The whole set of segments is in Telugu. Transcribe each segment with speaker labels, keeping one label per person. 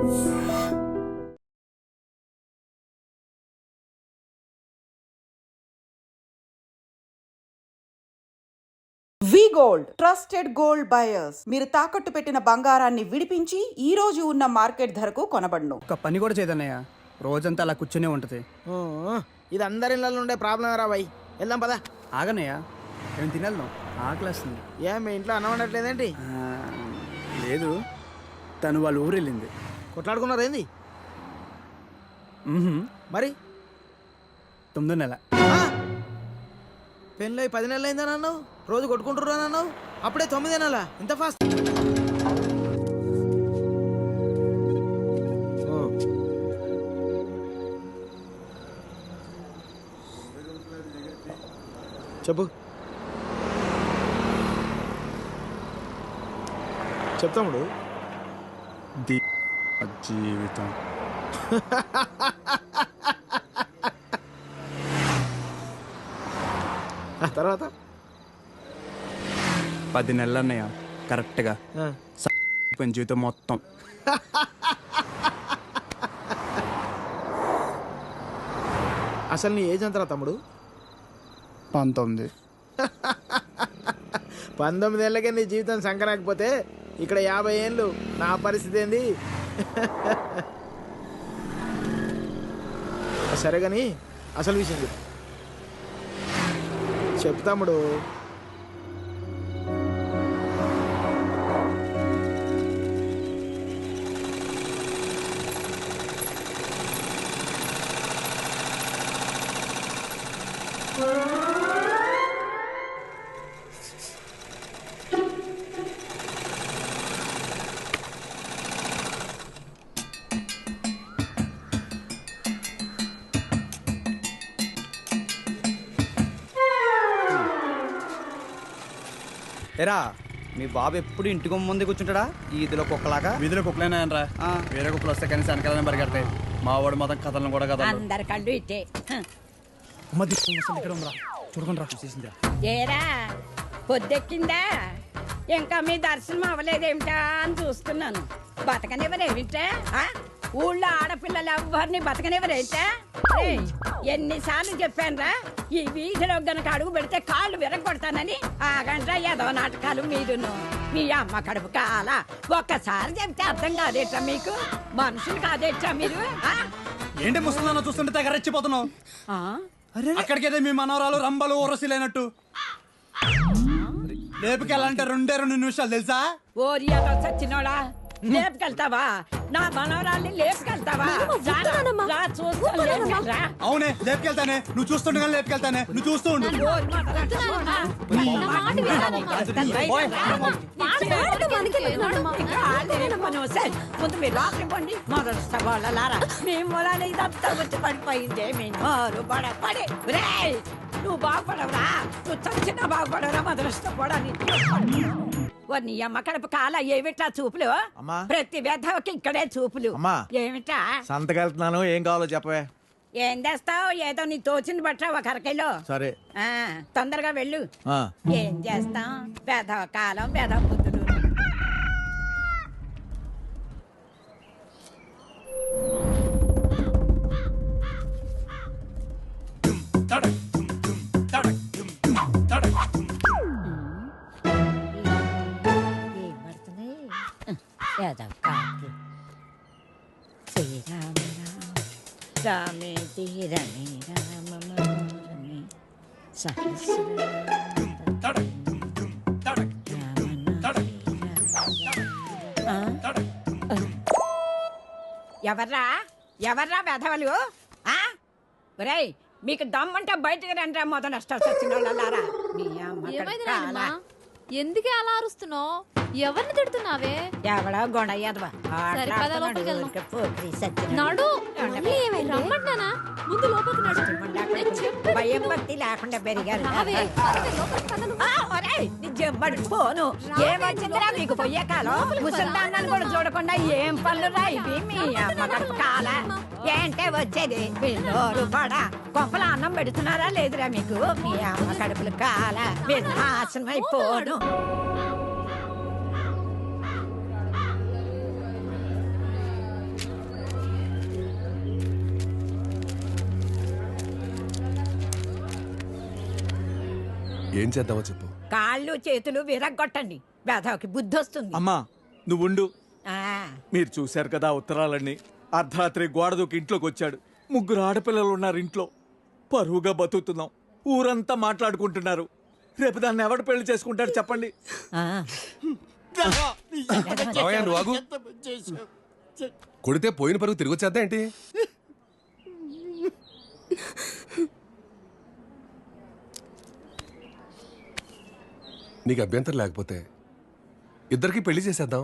Speaker 1: వి గోల్డ్ ట్రస్టెడ్ గోల్డ్ బయర్స్. మీరు తాకట్టు పెట్టిన బంగారాన్ని విడిపించి ఈ రోజు ఉన్న మార్కెట్ ధరకు కొనబడును.
Speaker 2: ఒక పని కూడా చేయదన్నయ్య, రోజంతా అలా కూర్చునే ఉంటది.
Speaker 3: ఇది అందరి ఇళ్ళలో ఉండే ప్రాబ్లం రా బాయ్. వెళ్దాం పదా.
Speaker 2: ఆగనయ్య, ఏం తినాలను, ఆకలేస్తుంది.
Speaker 3: ఏం మీ ఇంట్లో అన్నం వండట్లేదేంటి?
Speaker 2: లేదు, తను వాళ్ళ ఊరు వెళ్ళింది.
Speaker 3: కొట్లాడుకున్నారు ఏంది మరి?
Speaker 2: 9వ నెల.
Speaker 3: పెళ్ళి 10 నెలలు అయిందని అన్నావు, రోజు కొట్టుకుంటుర్రు అని అన్నావు, అప్పుడే 9 నెలలా? ఇంత ఫాస్ట్? చెప్పు చెప్తాముడు.
Speaker 2: జీవితం
Speaker 3: తర్వాత
Speaker 2: 10 నెలలు అన్నయ్య, కరెక్ట్గా జీవితం మొత్తం.
Speaker 3: అసలు నీ ఏజ్ ఎంతరా తమ్ముడు?
Speaker 2: 19.
Speaker 3: 19 ఏళ్ళకే నీ జీవితం సంకరాకపోతే ఇక్కడ 50 ఏళ్ళు నా పరిస్థితి ఏంది? సరే కానీ అసలు విషయం చెప్పు తమ్ముడు.
Speaker 2: ఎరా, మీ బాబు ఎప్పుడు ఇంటికి ముందే కూర్చుంటాడా? ఈదిలో కుక్కలాగా. వీధిలో కుక్కలేనాయనరా, వేరే కుక్కలు వస్తే కనీసం వెనకాలనే పరిగెడతాయి. మా వాడు మొత్తం కథలను కూడా కదా.
Speaker 4: అందరి కళ్ళు ఇట్టే.
Speaker 2: చూడకుండా చూసేసిందా?
Speaker 4: ఏరా పొద్దెక్కిందా? ఇంకా మీ దర్శనం అవ్వలేదేమిటా అని చూస్తున్నాను. బతకనివ్వరేమిటా? ఊళ్ళో ఆడపిల్లలు ఎవ్వరిని బతకనివ్వరేమిటా? ఎన్నిసార్లు చెప్పానురా, ఈ వీధిలో గనక అడుగు పెడితే కాళ్ళు విరగొడతానని. ఆగండ్రా ఏదో నాటకాలు మీరును. మీ అమ్మ కడుపు కాల ఒక్కసారి చెప్తే అర్థం కాదేట్రా మీకు? మనుషులు కాదేట్రా మీరు?
Speaker 2: ఏంటి ముసలిదాన్ని చూస్తుంటే తెగ రెచ్చిపోతున్నావు? అక్కడికైతే మీ మనవరాలు రంబలు ఊరసిలేనట్టు లేపుకెళ్ళాలంటే 2 నిమిషాలు తెలుసా?
Speaker 4: ఓరి అదో చచ్చినోడా, లేపుకెళ్తావా? నా మనవరాల్ని లేపుకెళ్తావా?
Speaker 2: అవునే లేపుకెళ్తానే, నువ్వు చూస్తుండగా లేపుకెళ్తానే, నువ్వు చూస్తూ ఉండు.
Speaker 4: ముందు మీరు లోపలి పండి మొదలుస్తారా? మీ మూలాన ఇదంతా వచ్చి పడిపోయిందే. మీ నోరు పడే నువ్వు బాగుపడవురా, నువ్వు చచ్చినా బాగుపడవురా. మొదలుస్తాని నీ అమ్మ కడుపు కాల ఏమిటా చూపులు? ప్రతి వ్యధకి ఇక్కడే చూపులు. ఏమిటా
Speaker 3: సంతకెళ్తున్నాను, ఏం కావాలో చెప్పవే.
Speaker 4: ఏం చేస్తావు? ఏదో నీ తోచింది బట్రా ఒక అరకైలో.
Speaker 3: సరే
Speaker 4: తొందరగా వెళ్ళు. ఏం చేస్తాం? వ్యధవ కాలం, వ్యధవ బుద్ధులు. రామే తీరమే రామమే ఎవర్రా ఎవర్రా వెధవలు? ఒరేయ్, మీకు దమ్మంటే బయటకు రండి. మొదలు నష్టాలు వచ్చిన వాళ్ళారా?
Speaker 5: ఎందుకే అలా అరుస్తున్నావు? ఎవరిని తిడుతున్నావే?
Speaker 4: ఎవడో గొడయ్యదవా
Speaker 5: రమ్మంటానా? ముందు లోపలికి నడు.
Speaker 4: భయం భక్తి లేకుండా పెరిగారు. పోను ఏమొచ్చిందిరా మీకు పొయ్యే కాలం? ముసల్దాన్ని కూడా చూడకుండా ఏం పనులు రా ఇవి? మీ అమ్మ కాల ఏంటే వచ్చేది? నోరు పడా కొంపల అన్నం పెడుతున్నారా లేదురా మీకు? మీ అమ్మ కడుపులు కాల నాశనం అయిపోను.
Speaker 6: ఏం చేద్దామో చెప్పు.
Speaker 4: కాళ్ళు చేతులు విరగ్గొట్టండి, వేధవకి బుద్ధి వస్తుంది.
Speaker 7: అమ్మా నువ్వుండు.
Speaker 4: ఆ,
Speaker 7: మీరు చూశారు కదా ఉత్తరాలన్నీ. అర్ధరాత్రి గోడ దూకి ఇంట్లోకి వచ్చాడు. 3 ఆడపిల్లలు ఉన్నారు ఇంట్లో. పరువుగా బతుకుతున్నాం. ఊరంతా మాట్లాడుకుంటున్నారు. రేపు దాన్ని ఎవడు పెళ్లి చేసుకుంటాడు చెప్పండి.
Speaker 4: ఆ.
Speaker 6: మావయ్య నువ్వు ఆగు. కొడితే పోయిన పరుగు తిరిగి వచ్చేద్దా ఏంటి? నీకు అభ్యంతరం లేకపోతే ఇద్దరికి పెళ్లి చేసేద్దాం.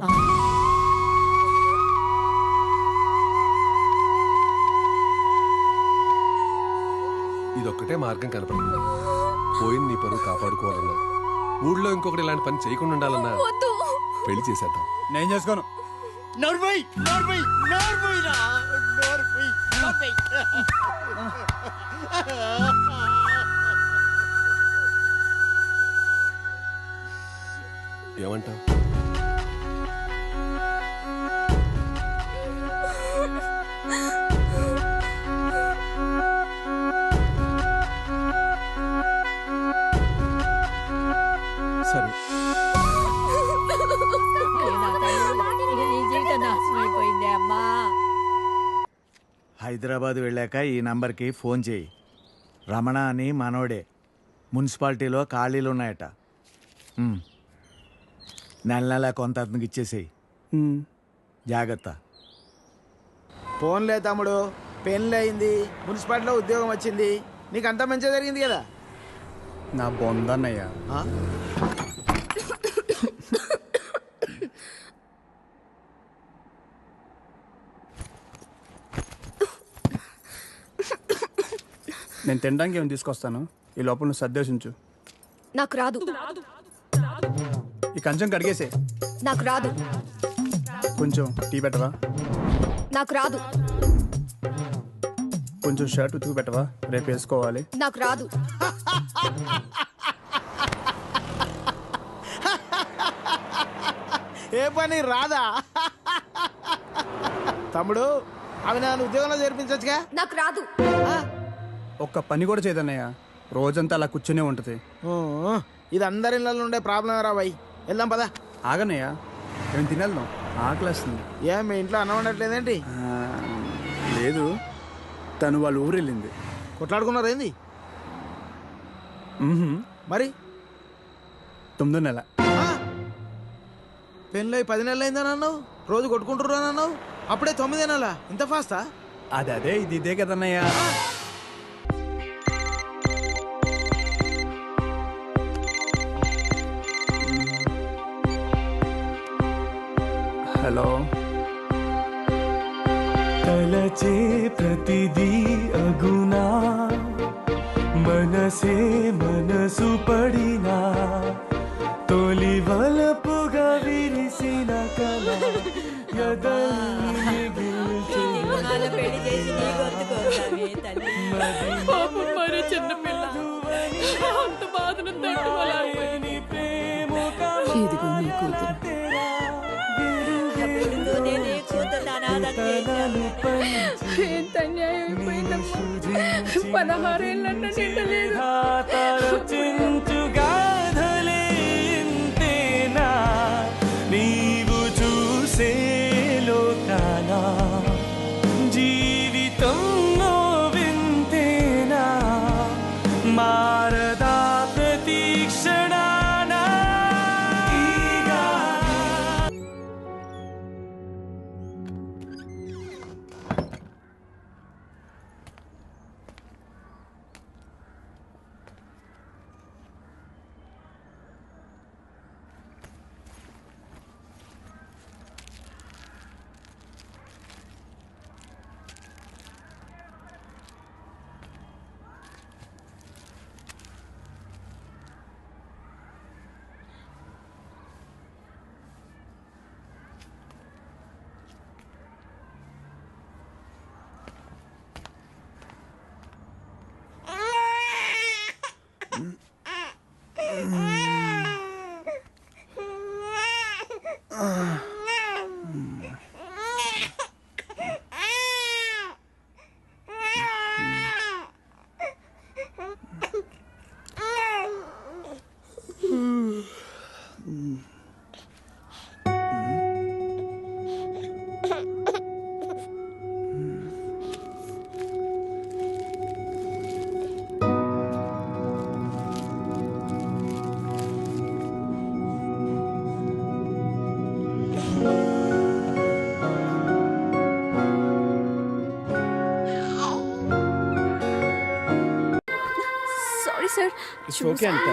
Speaker 6: ఇదొక్కటే మార్గం కనపడింది. పోయిన నీ పరువు కాపాడుకోవాలన్నా, ఊళ్ళో ఇంకొకటి ఇలాంటి పని చేయకుండా ఉండాలన్నా పెళ్లి చేసేద్దాం.
Speaker 2: నేను చేసుకోను.
Speaker 6: ఏమంటావ్?
Speaker 7: సరే
Speaker 4: ఇక నీ జీవితం నాశనం అయిపోయిందే అమ్మా.
Speaker 3: హైదరాబాద్ వెళ్ళాక ఈ నంబర్కి ఫోన్ చేయి. రమణ అని మనోడే. మున్సిపాలిటీలో ఖాళీలు ఉన్నాయట. నెల నెల కొంత అతనికి ఇచ్చేసేయి. జాగ్రత్త. ఫోన్లే తమ్ముడు, పెళ్ళి అయింది, మున్సిపాలిటీలో ఉద్యోగం వచ్చింది, నీకు అంతా మంచిగా జరిగింది కదా.
Speaker 2: నా బొందన్నయ్యా.
Speaker 3: ఆ?
Speaker 2: నేను తినడానికి ఏమైనా తీసుకొస్తాను. ఈ లోపల నువ్వు సర్దేశించు.
Speaker 5: నాకు రాదు.
Speaker 2: ఈ కంచం కడిగేసే.
Speaker 5: నాకు రాదు.
Speaker 2: కొంచెం టీ పెట్టవా?
Speaker 5: నాకు రాదు.
Speaker 2: కొంచెం షర్ట్ ఉతుకు పెట్టవా? రేపు వేసుకోవాలి.
Speaker 5: నాకు రాదు.
Speaker 3: ఏ పని రాదా? తమ్ముడు అవి నన్ను ఉద్యోగంలో చేర్పించచ్చుగా.
Speaker 5: నాకు రాదు.
Speaker 2: ఒక్క పని కూడా చేయదన్నయ్య. రోజంతా అలా కూర్చునే ఉంటుంది.
Speaker 3: ఇది అందరి ఇళ్ళలో ఉండే ప్రాబ్లం రా బాయ్. వెళ్దాం పదా.
Speaker 2: ఆగన్నయ్య, మేము తినేద్దాం. ఆకలేస్తుంది.
Speaker 3: ఏ మీ ఇంట్లో అన్నం ఉండట్లేదేంటి?
Speaker 2: లేదు, తను వాళ్ళ ఊరు వెళ్ళింది.
Speaker 3: కొట్లాడుకున్నారు ఏంది మరి?
Speaker 2: 9వ నెల.
Speaker 3: పెళ్ళి 10 నెలలు అయిందని అన్నావు, రోజు కొట్టుకుంటుర్రు అని అన్నావు, అప్పుడే 9 నెలలా? ఇంత ఫాస్టా?
Speaker 2: అదే ఇది ఇదే కదన్నయ్య. హలో.
Speaker 8: తలచే ప్రతిదీ అగునా, మనసే మనసు పడినా, తొలి వలపుగా విరిసిన కళ ఎదల్ని మిగిల్చే.
Speaker 4: పెళ్లి చేసి నీ గొంతుకోసావే తల్లి.
Speaker 5: మరి చిన్నపిల్ల అంత బాధను
Speaker 8: మాయని ప్రేమొక
Speaker 5: ఇదిగో నీ కూతురు.
Speaker 4: పెళ్లితోనే నీ కూతురు అనాథం చేశావు.
Speaker 5: ఎంత అన్యాయం అయిపోయిందమ్మా. 16 ఏళ్ళన్నా నిండలేదు.
Speaker 8: చించుగాధలేంతేనా నీవు చూసే లోకానా, జీవితం వింతేనా మారదా ప్రతీక్షణానా.
Speaker 9: ఓకే అంట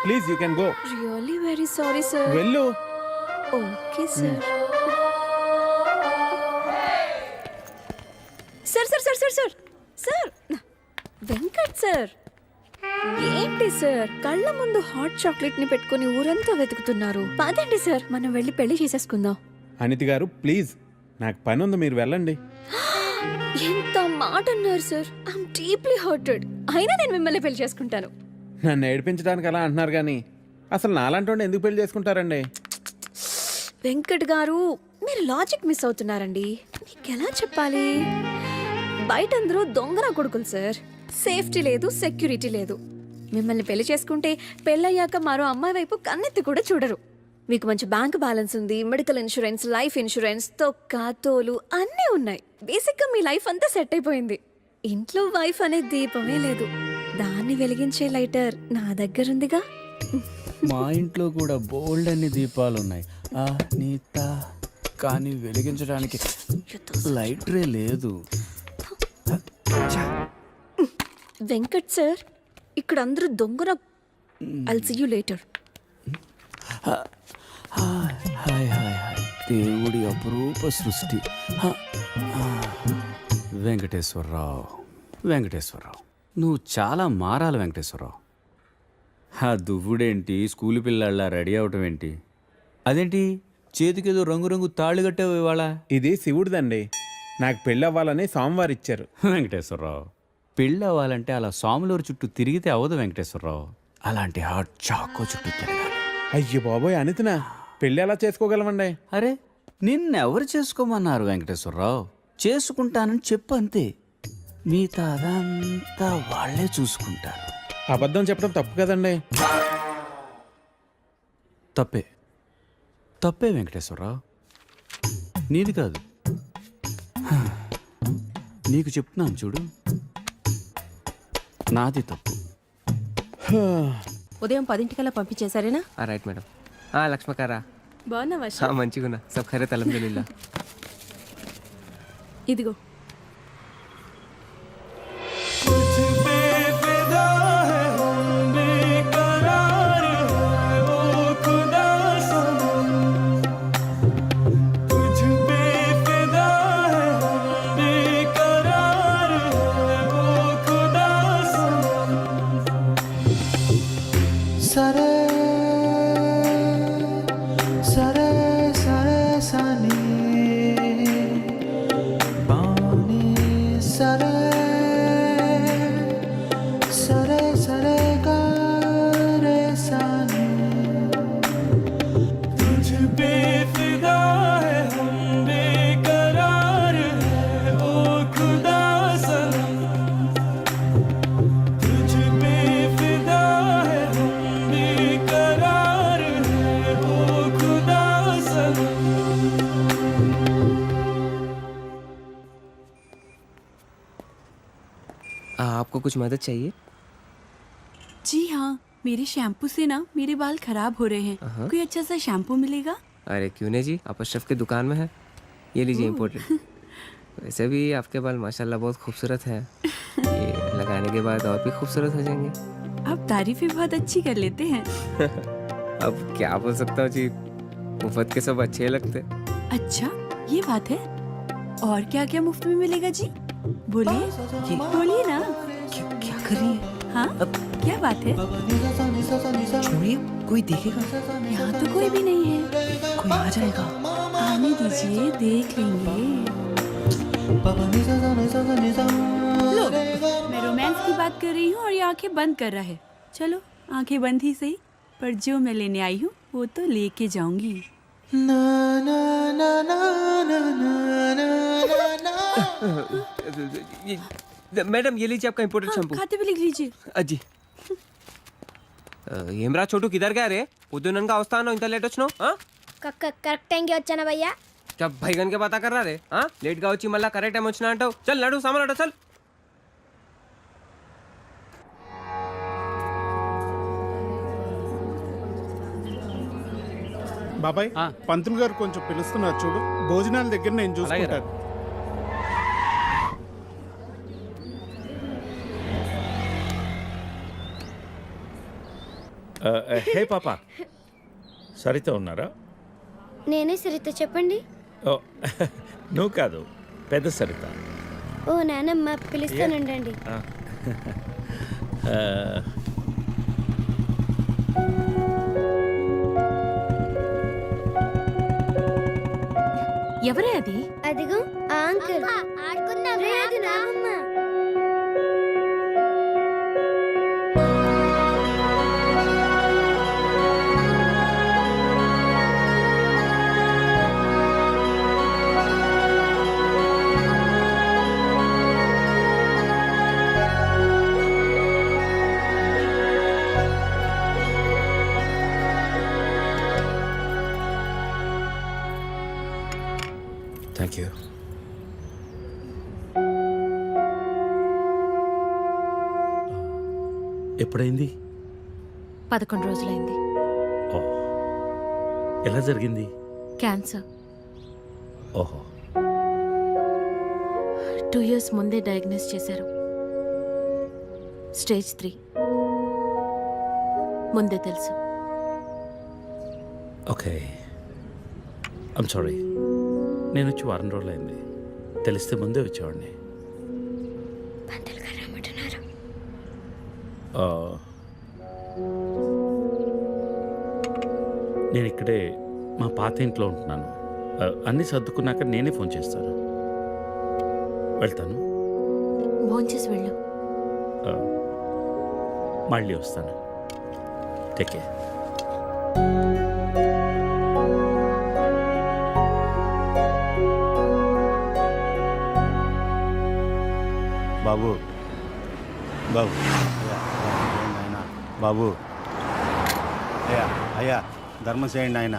Speaker 9: please you can go
Speaker 5: really very sorry sir.
Speaker 9: వెళ్ళు
Speaker 5: okay sir. Sir sir sir sir sir sir Venkat sir, ఏంటి సార్ కళ్ళ ముందు హాట్ చాక్లెట్ ని పెట్టుకుని ఊరంతా వెతుకుతున్నారు? పదండి సార్, మనం వెళ్ళి పెళ్లి చేసేసుకుందాం.
Speaker 9: అనిత గారు ప్లీజ్, నాకు పని ఉంది, మీరు వెళ్ళండి.
Speaker 5: ఎంత మాట అన్నారు సార్. I'm deeply hurted. అయినా నేను మిమ్మల్ని పెళ్లి చేసుకుంటాను.
Speaker 9: నన్ను ఏడిపించడానికి అలా అంటున్నారు కానీ అసలు నాలాంటి వాడిని ఎందుకు పెళ్లి చేసుకుంటారండి?
Speaker 5: వెంకట్ గారు, మీరు లాజిక్ మిస్ అవుతున్నారండి. మీకు ఎలా చెప్పాలి? బయట అందరూ దొంగన కొడుకులు సార్. సేఫ్టీ లేదు, సెక్యూరిటీ లేదు. మిమ్మల్ని పెళ్లి చేసుకుంటే పెళ్ళయ్యాక మరో అమ్మాయి వైపు కన్నెత్తి కూడా చూడరు. మీకు మంచి బ్యాంక్ బ్యాలెన్స్ ఉంది, మెడికల్ ఇన్సూరెన్స్, లైఫ్ ఇన్సూరెన్స్, తొక్క తోలు అన్నీ ఉన్నాయి. బేసిక్గా మీ లైఫ్ అంతా సెట్ అయిపోయింది. ఇంట్లో వైఫ్ అనే దీపమే లేదు, దాన్ని వెలిగించే లైటర్ నా దగ్గర ఉందిగా.
Speaker 2: మా ఇంట్లో కూడా బోల్డ్ అన్ని దీపాలు ఉన్నాయి నీత, కానీ వెలిగించడానికి లైటరే లేదు.
Speaker 5: వెంకట్ సార్, ఇక్కడ అందరూ దొంగన. I'll see you later.
Speaker 2: Hi hi hi, దేవుడి అపురూప సృష్టి. వెంకటేశ్వరరావు, వెంకటేశ్వరరావు, నువ్వు చాలా మారాలి వెంకటేశ్వరరావు. ఆ దువ్వుడేంటి, స్కూల్ పిల్లల్లా రెడీ అవటం ఏంటి? అదేంటి చేతికేదో రంగురంగు తాళ్ళు కట్టావు ఇవాళ?
Speaker 9: ఇది శివుడిదండి, నాకు పెళ్ళి అవ్వాలని స్వామివారు ఇచ్చారు.
Speaker 2: వెంకటేశ్వరరావు, పెళ్ళి అవ్వాలంటే అలా స్వాములూరు చుట్టూ తిరిగితే అవ్వదు వెంకటేశ్వరరావు. అలాంటి హాట్ చాకో చుట్టూ తిరగాలి.
Speaker 9: అయ్యో బాబోయ్ అనితనా, పెళ్ళి ఎలా చేసుకోగలమండి?
Speaker 2: అరే నిన్నెవరు చేసుకోమన్నారు వెంకటేశ్వరరావు? చేసుకుంటానని చెప్పు అంతే, మిగతా అదంతా వాళ్ళే చూసుకుంటారు.
Speaker 9: అబద్ధం చెప్పడం తప్పు కదండి.
Speaker 2: తప్పే తప్పే వెంకటేశ్వరరావు, నీది కాదు. నీకు చెప్తున్నాను చూడు, నాది తప్పు.
Speaker 5: ఉదయం 10 పంపించేశారేనా?
Speaker 10: Right madam. లక్ష్మకారా
Speaker 5: బాగున్నావా?
Speaker 10: మంచిగున్నా, సబ్ ఖైరత్ అల్హమ్దులిల్లా.
Speaker 5: ఇదిగో
Speaker 10: आपको कुछ मदद चाहिए?
Speaker 5: जी हाँ, मेरे शैम्पू से ना मेरे बाल खराब हो रहे हैं. कोई अच्छा सा शैम्पू मिलेगा?
Speaker 10: अरे क्यों नहीं जी, आप अशरफ की दुकान में है, ये लीजिए इम्पोर्टेड. वैसे भी आपके बाल माशाल्लाह बहुत खूबसूरत है, ये लगाने के बाद और भी खूबसूरत हो जाएंगे.
Speaker 5: आप तारीफें बहुत अच्छी कर लेते हैं.
Speaker 10: अब क्या बोल सकता हूँ जी, मुफ्त के सब अच्छे लगते.
Speaker 5: अच्छा ये बात है. और क्या क्या मुफ्त में मिलेगा जी? बोलिए बोलिए ना.
Speaker 10: क्या कर रही है?
Speaker 5: हाँ क्या बात है?
Speaker 10: छोड़िए, कोई देखेगा.
Speaker 5: यहाँ तो कोई भी नहीं है.
Speaker 10: कोई आ जाएगा.
Speaker 5: आने दीजिए, देख लेंगे. लो, मैं रोमांस की बात कर रही हूँ और ये आंखें बंद कर रहा है. चलो आंखें बंद ही सही, पर जो मैं लेने आई हूँ वो तो लेके जाऊंगी.
Speaker 10: मैडम ये लीजिए आपका इम्पोर्टेड शैम्पू.
Speaker 5: खाते भी लिख लीजिए.
Speaker 10: అజ్జి ఏమ్రా చోటు కిదర్ గా రే పొద్దుననగా వస్తాను ఇంత లేట్ వచ్చినావు.
Speaker 11: కరెక్ట్ టైంకి వచ్చానా భయ్యా?
Speaker 10: భైగన్ కే బాతా కర్రా రే. లేట్ గా వచ్చి మళ్ళా కరెక్ట్ టైం వచ్చినా అంటావు. చల్ నడు సామాన్ అడు చల్.
Speaker 12: బాబాయ్ పంతులు గారు కొంచెం పిలుస్తున్నారు చూడు, భోజనాల దగ్గర నేను చూసుకుంటాను.
Speaker 8: హే పాప, సరిత ఉన్నారా?
Speaker 11: నేనే సరిత, చెప్పండి.
Speaker 8: ఓ నువ్వు కాదు, పెద్ద సరిత.
Speaker 11: ఓ నానమ్మ, పిలుస్తానండి.
Speaker 5: ఎవరే అది?
Speaker 11: అదిగో ఆ అంకుల్. రే, అది నానమ్మ.
Speaker 8: Thank you. ఎప్పుడైంది?
Speaker 5: 11 రోజులైంది.
Speaker 8: ఓ, ఎలా జరిగింది?
Speaker 5: క్యాన్సర్.
Speaker 8: ఓహో.
Speaker 5: 2 years ముందే డయాగ్నోస్ చేశారు. స్టేజ్ 3. ముందే తెలుసు.
Speaker 8: Okay, I'm sorry. నేను వచ్చి వారం రోజులైంది. తెలిస్తే ముందే వచ్చేవాడిని. నేను ఇక్కడే మా పాత ఇంట్లో ఉంటున్నాను. అన్నీ సర్దుకున్నాక నేనే ఫోన్ చేస్తాను. వెళ్తాను.
Speaker 5: భోంచేసి వెళ్ళు.
Speaker 8: మళ్ళీ వస్తాను. Take care.
Speaker 12: బాబు బాబు ఆయన బాబు, అయ్యా అయ్యా, ధర్మం చేయండి ఆయన.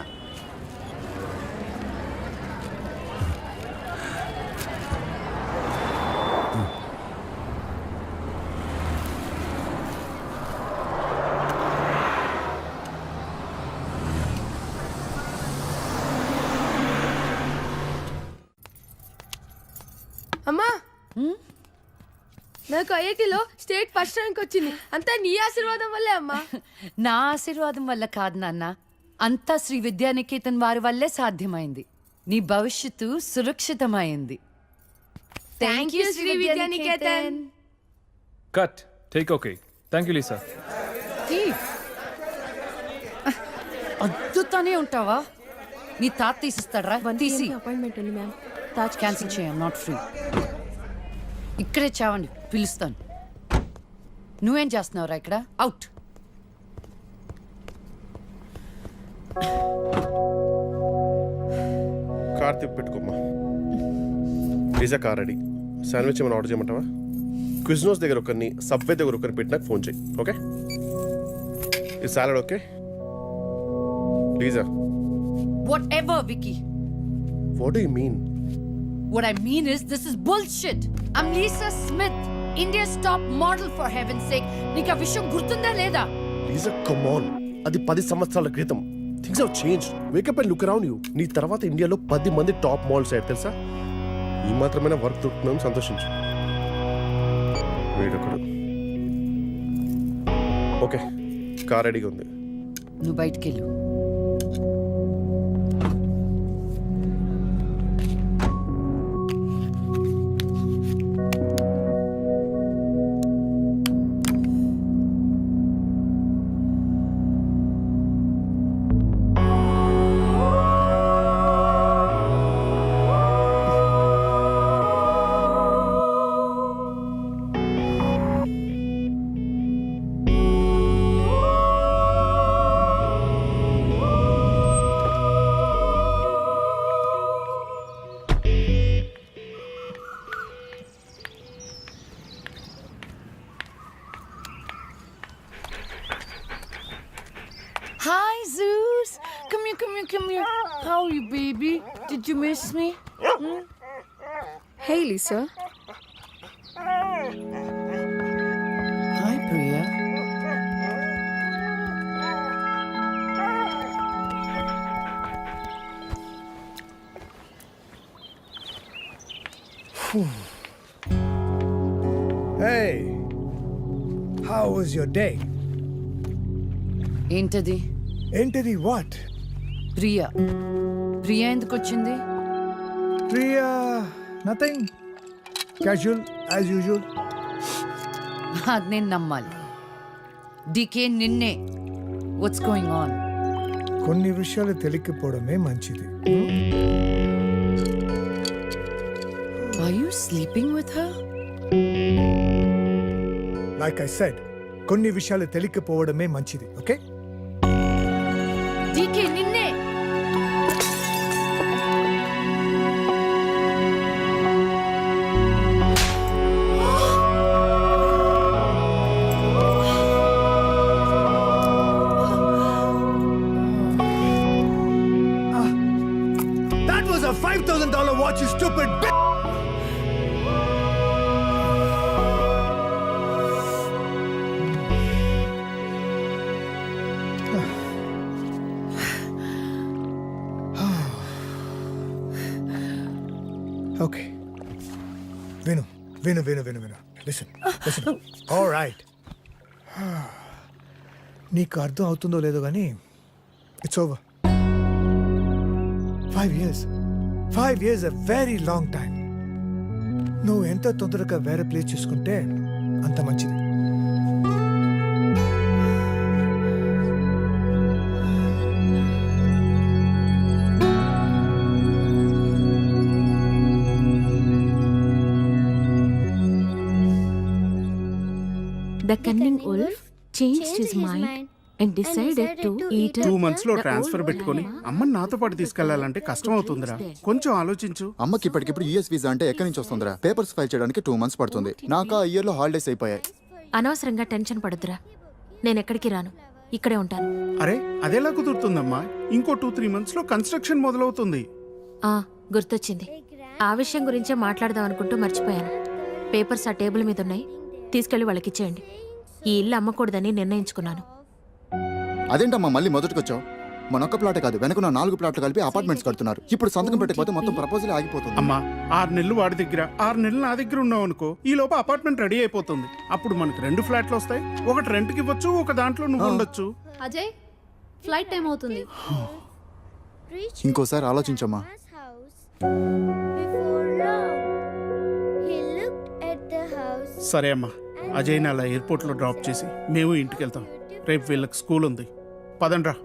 Speaker 5: అమ్మా, నాకు ఐఐటీలో స్టేట్ ఫస్ట్ ర్యాంక్ వచ్చింది. అంతా నీ ఆశీర్వాదం వల్లే అమ్మా.
Speaker 13: నా ఆశీర్వాదం వల్ల కాదు నాన్న, అంతా శ్రీ విద్యానికేతన్ వారి వల్లే సాధ్యమైంది. నీ భవిష్యత్తు సురక్షితమైంది. Thank you Shri Vidyanikethan.
Speaker 6: Cut. Take okay. Thank you Lisa.
Speaker 13: అద్దుతానే ఉంటావా? నీ తాత తీసిస్తాడరా? తీసి
Speaker 5: అపాయింట్మెంట్ ఉంది మ్యామ్.
Speaker 13: తాజ్ క్యాన్సిల్ చేయం, నాట్ ఫ్రీ. ఇక్కడే చావండి, పిలుస్తాను. నువ్వేం చేస్తున్నావురా ఇక్కడ? అవుట్.
Speaker 6: కార్ తిప్పి పెట్టుకోమ్మా. Pizza car ready. శాండ్విచ్ ఏమైనా ఆర్డర్ చేయమంటావా? క్విజ్నోస్ దగ్గర ఒకరిని, సబ్వే దగ్గర ఒకరిని పెట్టి నాకు ఫోన్ చేయి. ఓకే? ఈ సాలడ్ ఓకే? ప్లీజా.
Speaker 13: Whatever, Vicky.
Speaker 6: What do you mean?
Speaker 13: What I mean is, this is bullshit. I'm Lisa Smith, India's top model, for heaven's sake. నీకు ఆ విషయం గుర్తుందా లేదా?
Speaker 6: లీజా, కమ్ ఆన్. అది 10 సంవత్సరాల క్రితం. Things have changed. Wake up and look around you. నీ తర్వాత ఇండియాలో 10 మంది టాప్ మోడల్స్ అయ్యారు తెలుసా? ఈ మాత్రమైన వర్క్ దొరుకుతున్నాం, సంతోషించు. వీడొకడు. ఓకే, కార్ రెడీగా ఉంది.
Speaker 13: నువ్వు బయటికెళ్ళు. Hi, Zeus. Come here, come here, come here. How are you, baby? Did you miss me?
Speaker 5: Hey, Lisa.
Speaker 13: Hi, Priya.
Speaker 3: Hey, how was your day?
Speaker 13: ఏంటది?
Speaker 3: ఏంటిది? వాట్?
Speaker 13: ప్రియా. ప్రియా ఎందుకు వచ్చింది?
Speaker 3: Priya nothing, casual as usual.
Speaker 13: అది నేను నమ్మాలి. డీకే నిన్నే. What's going on?
Speaker 3: కొన్ని విషయాలు తెలియకపోవడమే మంచిది.
Speaker 13: Are you sleeping with her?
Speaker 3: Like I said, కొన్ని విషయాలు తెలియకపోవడమే మంచిది. ఓకే?
Speaker 13: డీకే నిన్నే.
Speaker 3: That was a $5,000 watch, you stupid bitch! Okay. Vinu. Listen. All right. నీకు అర్థం అవుతుందో లేదో కానీ it's over. 5 years a very long time. నువ్వు ఎంత తొందరగా వేరే ప్లేస్ చూసుకుంటే అంత మంచిది.
Speaker 11: The cunning wolf changed his mind and decided to eat
Speaker 12: 2 months లో ట్రాన్స్ఫర్ పెట్టుకొని అమ్మని నాతో పాటు తీసుకెళ్లాలంటే కష్టం అవుతుందిరా. కొంచెం ఆలోచించు.
Speaker 14: అమ్మకి ఇప్పటికిప్పుడు యూఎస్ వీసా అంటే ఎక్కడి నుంచి వస్తుందిరా? పేపర్స్ ఫైల్ చేయడానికి 2 months పడుతుంది. నాకు ఆ ఇయర్ లో హాలిడేస్ అయిపోయాయి.
Speaker 11: అనవసరంగా టెన్షన్ పడొద్దురా. నేను ఎక్కడికి రాను, ఇక్కడే ఉంటాను.
Speaker 12: అరే అదెలా కుదురుతుందమ్మా? ఇంకో 2-3 months లో కన్స్ట్రక్షన్ మొదలవుతుంది.
Speaker 11: గుర్తొచ్చింది. ఆ విషయం గురించే మాట్లాడదాం అనుకుంటూ మర్చిపోయాను. పేపర్స్ ఆ టేబుల్ మీద ఉన్నాయి, తీసుకెళ్లి వాళ్ళకి ఇచ్చేయండి. ఈ ఇల్లు అమ్మకూడదని నిర్ణయించుకున్నాను.
Speaker 14: అదేంటమ్మా మళ్ళీ మొదటికొచ్చావు? మనొక్క ప్లాటే కాదు, వెనక 4 ప్లాట్లు కలిపి అపార్ట్మెంట్స్ కడుతున్నారు. ఇప్పుడు సంతకం పెట్టకపోతే మొత్తం ప్రపోజల్ ఆగిపోతుంది.
Speaker 12: అమ్మా 6 నెలలు వాడి దగ్గర 6 నెలలు నా దగ్గర ఉన్నావు అనుకో, ఈ లోపు అపార్ట్మెంట్ రెడీ అయిపోతుంది. అప్పుడు మనకు 2 ఫ్లాట్లు వస్తాయి. ఒకటి రెంట్కి ఇవ్వచ్చు, ఒక దాంట్లో నువ్వు ఉండొచ్చు.
Speaker 5: అజయ్, ఫ్లైట్ టైం అవుతుంది.
Speaker 14: ఇంకోసారి ఆలోచించమ్మా.
Speaker 12: సరే అమ్మా, అజయ్ని అలా ఎయిర్పోర్ట్లో డ్రాప్ చేసి మేము ఇంటికి వెళ్తాం. రేపు వీళ్ళకి స్కూల్ ఉంది. పదండ్రా.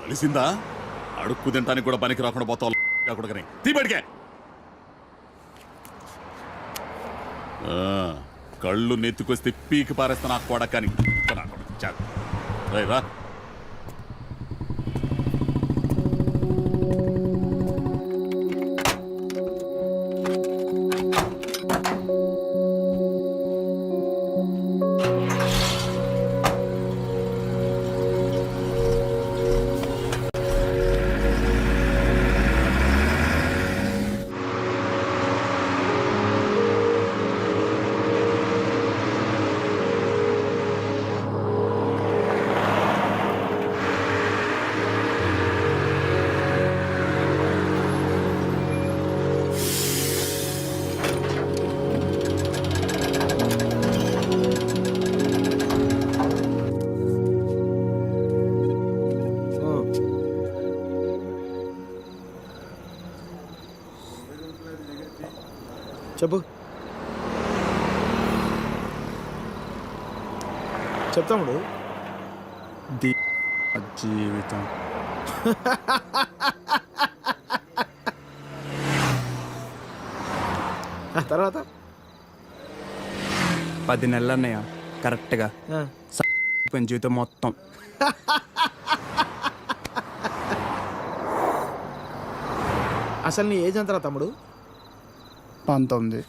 Speaker 15: తెలిసిందా? అడుక్కు తింటానికి కూడా పనికి రాకుండా పోతావు. తీబడికే కళ్ళు నెత్తుకొస్తే పీకి పారేస్తా నాకు కూడా. కానీ రా
Speaker 7: చెప్పు. చెప్తాముడు.
Speaker 9: జీవితం
Speaker 7: తర్వాత
Speaker 9: 10 నెలలు అన్నయ్య కరెక్ట్గా జీవితం మొత్తం.
Speaker 7: అసలు నీ ఏజ్ ఎంతరా తమ్ముడు?
Speaker 9: 19.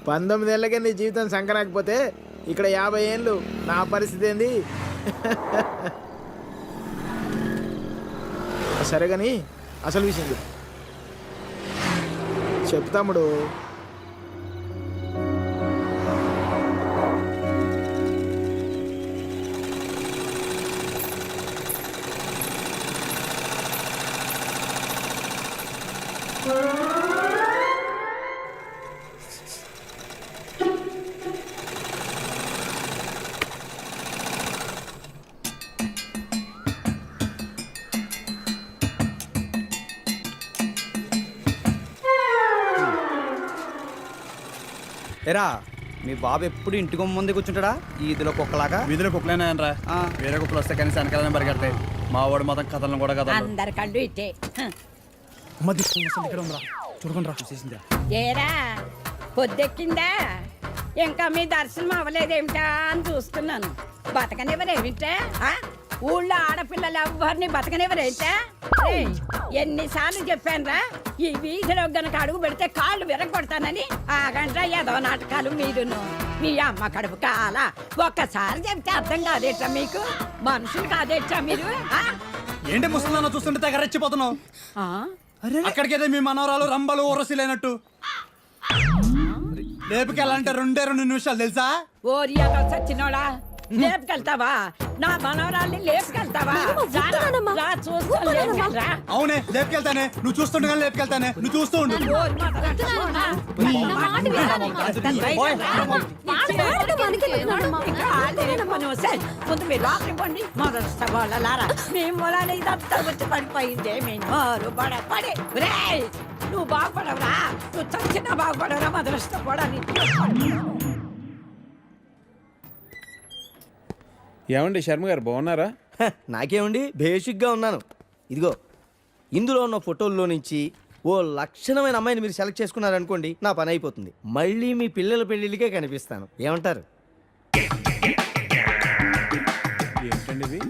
Speaker 7: 19 ఏళ్ళకే నీ జీవితం సంకరాకపోతే ఇక్కడ 50 ఏళ్ళు నా పరిస్థితి ఏంది? సరే కానీ అసలు విషయం చెప్పు తమ్ముడు.
Speaker 9: ఎరా మీ బాబు ఎప్పుడు ఇంటికి ముందే కూర్చుంటాడా ఈదిలో కుక్కలాగా? వీధిలో కుక్కలేనాయనరా, వేరే కుక్కలు వస్తే కానీ వెనకాలనే పరిగెడతాయి. మా వాడు మొత్తం కథలను కూడా కదా.
Speaker 4: అందరి కళ్ళు ఇట్టే.
Speaker 9: ఇక్కడ ఉందిరా, చూడకుండా చూసేసిందా?
Speaker 4: ఏరా పొద్దెక్కిందా? ఇంకా మీ దర్శనం అవ్వలేదేమిటా అని చూస్తున్నాను. బతకనివ్వరేమిటా? ఊళ్ళో ఆడపిల్లలు ఎవ్వరిని బతకనివ్వరేంటా? ఎన్నిసార్లు చెప్పానురా, ఈ వీధిలో గనక అడుగు పెడితే కాళ్ళు విరగొడతానని. ఆగండ్రా ఏదో నాటకాలు మీరును. మీ అమ్మ కడుపు కాల ఒక్కసారి చెప్తే అర్థం కాదేట్రా మీకు? మనుషులు కాదేట్రా మీరు?
Speaker 9: ఏంటి ముసలిదాన్ని చూస్తుంటే తెగ రెచ్చిపోతున్నావు? అక్కడికైతే మీ మనవరాలు రంబలు ఓరసిలేనట్టు లేపుకెళ్ళాలంటే 2 నిమిషాలు తెలుసా?
Speaker 4: ఓరియాగా సచ్చినోడా, లేపుకెళ్తావా? నా మనవరాల్ని లేపుకెళ్తావా?
Speaker 9: అవునే లేపుకెళ్తానే, నువ్వు చూస్తుండగా లేపుకెళ్తానే, నువ్వు చూస్తూ ఉండు.
Speaker 4: ముందు మీరు లోపలికి పండి. మొదటి సవాళ్ళలారా మీ మూలాన్ని ఇదంతా వచ్చి పడిపోయిందే. మీ నోరు పడి నువ్వు బాగుపడవరా? నువ్వు చచ్చినా బాగుపడవరా? మొదలుష్టపడని
Speaker 9: ఏమండి శర్మ గారు బాగున్నారా?
Speaker 7: నాకేమండి, బేసిక్గా ఉన్నాను. ఇదిగో ఇందులో ఉన్న ఫోటోల్లో నుంచి ఓ లక్షణమైన అమ్మాయిని మీరు సెలెక్ట్ చేసుకున్నారనుకోండి, నా పని అయిపోతుంది. మళ్ళీ మీ పిల్లల పెళ్ళిళ్ళకే కనిపిస్తాను. ఏమంటారు?
Speaker 9: ఏంటండి ఇవి?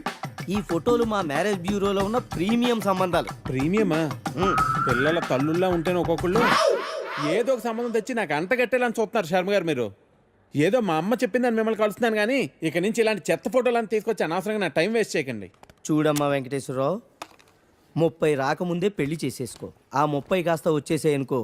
Speaker 7: ఈ ఫోటోలు మా మ్యారేజ్ బ్యూరోలో ఉన్న ప్రీమియం సంబంధాలు.
Speaker 9: ప్రీమియమా? పిల్లల తల్లుల్లా ఉంటేనే ఒక్కొక్కళ్ళు ఏదో ఒక సంబంధం తెచ్చి నాకు అంట కట్టేలా చూస్తున్నారు శర్మ గారు మీరు. ఏదో మా అమ్మ చెప్పిందని మిమ్మల్ని కలుస్తున్నాను కానీ ఇక నుంచి ఇలాంటి చెత్త ఫోటోలను తీసుకొచ్చి అనవసరంగా నా టైం వేస్ట్ చేయకండి.
Speaker 7: చూడమ్మా వెంకటేశ్వరరావు, 30 రాకముందే పెళ్లి చేసేసుకో. ఆ 30 కాస్త వచ్చేసేయనుకో,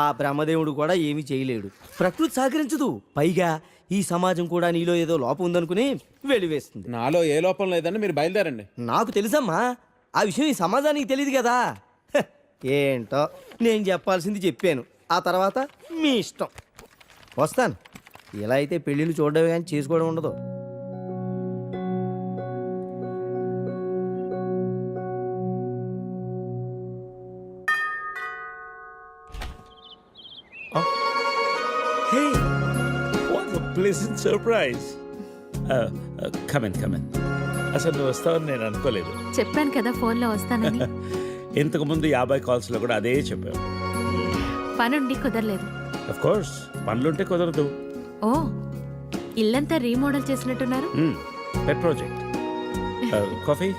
Speaker 7: ఆ బ్రహ్మదేవుడు కూడా ఏమీ చేయలేడు. ప్రకృతి సహకరించదు. పైగా ఈ సమాజం కూడా నీలో ఏదో లోపం ఉందనుకుని వెలివేస్తుంది.
Speaker 9: నాలో ఏ లోపం లేదని మీరు బయలుదేరండి.
Speaker 7: నాకు తెలుసమ్మా, ఆ విషయం ఈ సమాజానికి తెలియదు కదా. ఏంటో నేను చెప్పాల్సింది చెప్పాను, ఆ తర్వాత మీ ఇష్టం. వస్తాను. ఇలా అయితే పెళ్ళిళ్ళు చూడడమే కానీ చేసుకోవడం ఉండదు.
Speaker 8: Pleasant surprise. కమెన్ అసలు నువ్వు వస్తావని నేను అనుకోలేదు.
Speaker 11: చెప్పాను కదా ఫోన్లో వస్తానని.
Speaker 8: ఇంతకుముందు 50 కాల్స్లో కూడా అదే చెప్పాను.
Speaker 11: పనుండి కుదరలేదు.
Speaker 8: అఫ్ కోర్స్ పనులుంటే కుదరదు.
Speaker 11: ఓ, ఇల్లంతా రీమోడల్ చేసినట్టున్నారు.
Speaker 8: పెట్ project. Coffee?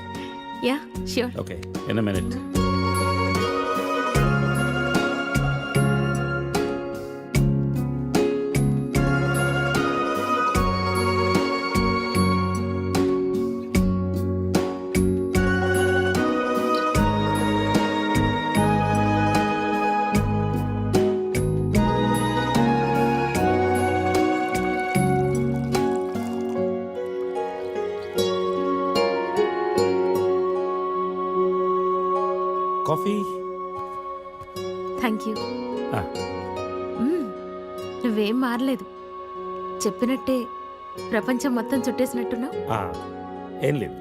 Speaker 11: Yeah sure.
Speaker 8: Okay, in a minute. Coffee?
Speaker 11: Thank you. నువ్వేం మారలేదు. చెప్పినట్టే ప్రపంచం మొత్తం చుట్టేసినట్టున్నావు.
Speaker 8: ఏం లేదు,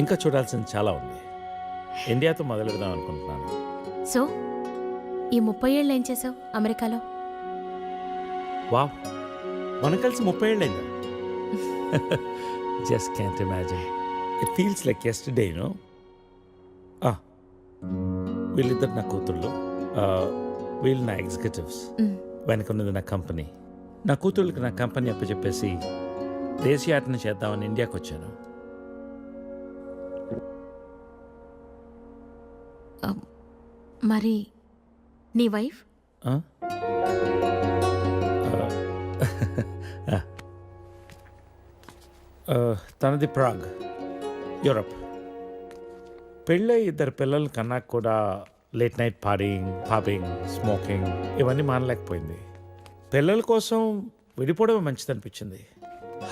Speaker 8: ఇంకా చూడాల్సింది చాలా ఉంది. ఇండియాతో మొదలెడదాం అనుకుంటున్నాను.
Speaker 11: సో ఈ 30 ఏళ్ళు ఏం చేసావు అమెరికాలో?
Speaker 8: వావ్, మనం కలిసి 30 ఏళ్ళైందా? Just can't imagine. It feels like yesterday, no? వీళ్ళిద్దరు నా కూతుళ్ళు, వీళ్ళు నా ఎగ్జిక్యూటివ్స్, వెనకున్నది నా కంపెనీ. నా కూతుళ్ళకి నా కంపెనీ అప్పచెప్పేసి దేశీయాటన చేద్దామని ఇండియాకి వచ్చాను.
Speaker 11: మరి నీ వైఫ్?
Speaker 8: తనది ప్రాగ్, యూరప్. పెళ్ళై 2 పిల్లలు కన్నా కూడా late night partying, pubbing, smoking ఇవన్నీ మానలేకపోయింది. పిల్లల కోసం విడిపోవడం మంచిది అనిపించింది.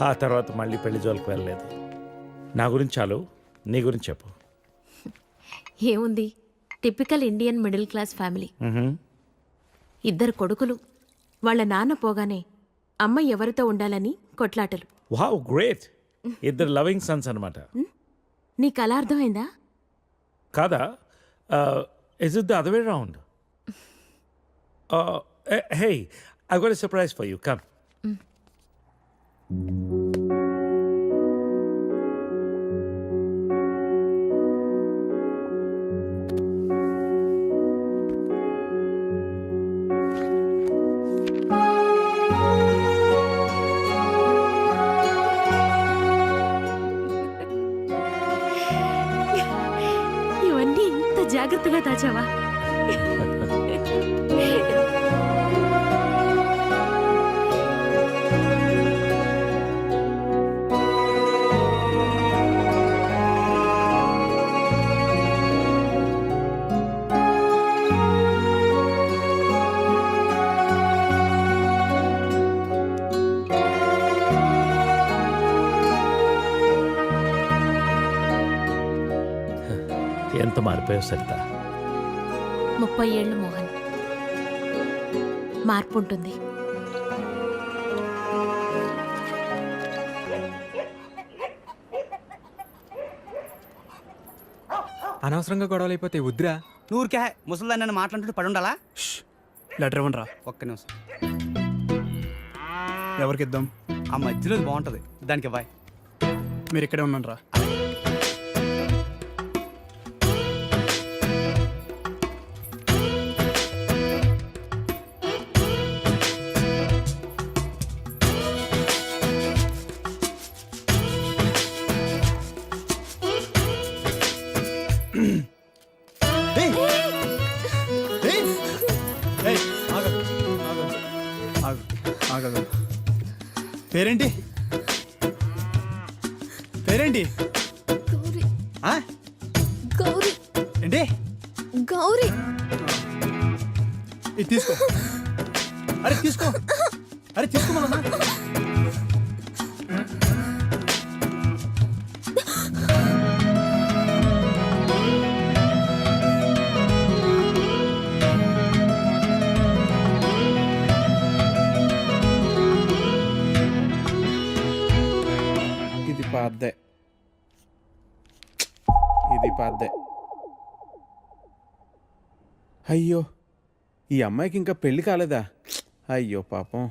Speaker 8: ఆ తర్వాత మళ్ళీ పెళ్లి జోలికి వెళ్ళలేదు. నా గురించి చాలు, నీ గురించి చెప్పు.
Speaker 11: ఏముంది, typical Indian middle class family. 2 కొడుకులు. వాళ్ళ నాన్న పోగానే అమ్మ ఎవరితో ఉండాలని కొట్లాటలు.
Speaker 8: Wow, great. 2 లవింగ్ సన్స్ అనమాట.
Speaker 11: నీకు అలా అర్థమైందా?
Speaker 8: కాదా? Is it the other way round? Hey, I got a surprise for you. Come.
Speaker 11: ఇవన్నీ ఇంత జాగ్రత్తగా దాచావా?
Speaker 8: ఎంత మారిపోయావు సరిత.
Speaker 11: 30 ఏళ్ళు మోహన్. మార్పు ఉంటుంది.
Speaker 16: అనవసరంగా గొడవలు అయిపోతే వద్దురా.
Speaker 17: నూరికే ముసలిదాన్ని నన్ను మాట్లాడుతూ పడి ఉండాలా?
Speaker 16: లెటర్ ఇవ్వండి రా.
Speaker 17: ఒక్క నిమిషం.
Speaker 16: ఎవరికి ఇద్దాం?
Speaker 17: ఆ మధ్యలో బాగుంటుంది, దానికి ఇవ్వాలి.
Speaker 16: మీరు ఇక్కడే ఉన్నాను రా. పేరేంటి? పేరేంటి?
Speaker 5: గౌరీ.
Speaker 16: ఏంటి?
Speaker 5: గౌరీ.
Speaker 16: ఇది తీసుకో. అరే తీసుకో. అరే తీసుకోమన్నా.
Speaker 9: ఇది పాద్దే. అయ్యో, ఈ అమ్మాయికి ఇంకా పెళ్లి కాలేదా? అయ్యో పాపం.